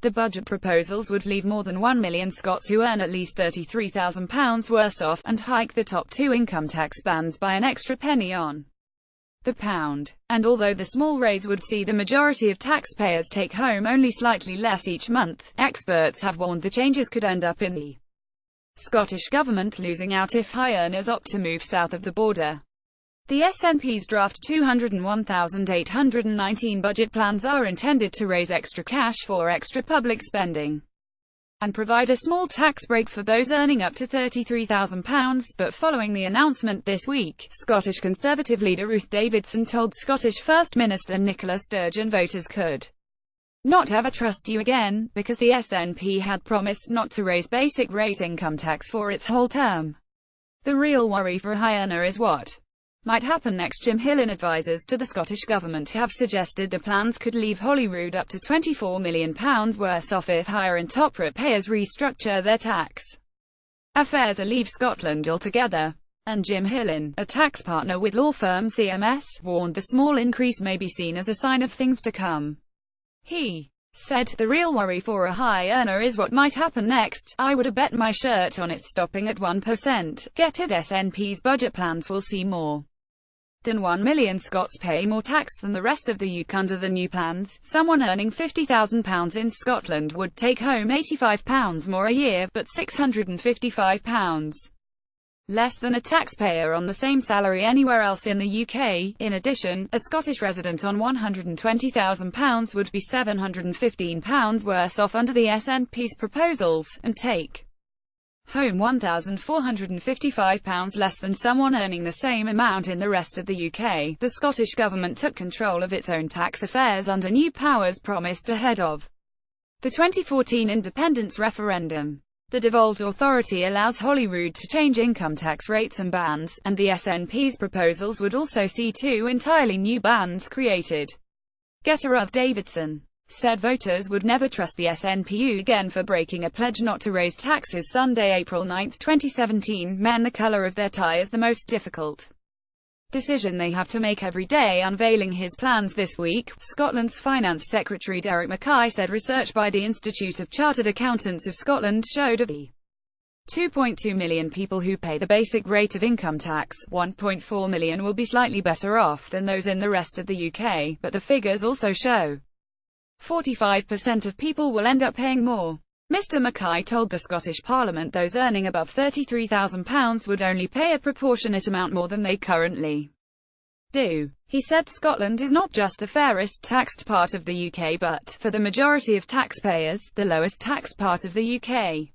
The budget proposals would leave more than 1 million Scots who earn at least £33,000 worse off, and hike the top two income tax bands by an extra penny on the pound. And although the small raise would see the majority of taxpayers take home only slightly less each month, experts have warned the changes could end up in the Scottish Government losing out if high earners opt to move south of the border. The SNP's draft 201,819 budget plans are intended to raise extra cash for extra public spending and provide a small tax break for those earning up to £33,000, but following the announcement this week, Scottish Conservative leader Ruth Davidson told Scottish First Minister Nicola Sturgeon voters could not ever trust you again, because the SNP had promised not to raise basic rate income tax for its whole term. The real worry for a high earner is what might happen next. Jim Hillan Advisors to the Scottish Government have suggested the plans could leave Holyrood up to £24 million worse off if higher and top ratepayers restructure their tax affairs or leave Scotland altogether. And Jim Hillan, a tax partner with law firm CMS, warned the small increase may be seen as a sign of things to come. He said, "The real worry for a high earner is what might happen next. I would have bet my shirt on it stopping at 1%. Get it? SNP's budget plans will see more than 1 million Scots pay more tax than the rest of the UK under the new plans. Someone earning £50,000 in Scotland would take home £85 more a year, but £655 less than a taxpayer on the same salary anywhere else in the UK. In addition, a Scottish resident on £120,000 would be £715 worse off under the SNP's proposals, and take home £1,455 less than someone earning the same amount in the rest of the UK. The Scottish Government took control of its own tax affairs under new powers promised ahead of the 2014 independence referendum. The devolved authority allows Holyrood to change income tax rates and bands, and the SNP's proposals would also see two entirely new bands created. Ruth Davidson said voters would never trust the SNP again for breaking a pledge not to raise taxes. Sunday, April 9, 2017. Men, the colour of their tie is the most difficult decision they have to make every day. Unveiling his plans this week, Scotland's Finance Secretary Derek Mackay said research by the Institute of Chartered Accountants of Scotland showed of the 2.2 million people who pay the basic rate of income tax, 1.4 million will be slightly better off than those in the rest of the UK, but the figures also show 45% of people will end up paying more. Mr Mackay told the Scottish Parliament those earning above £33,000 would only pay a proportionate amount more than they currently do. He said Scotland is not just the fairest taxed part of the UK but, for the majority of taxpayers, the lowest taxed part of the UK.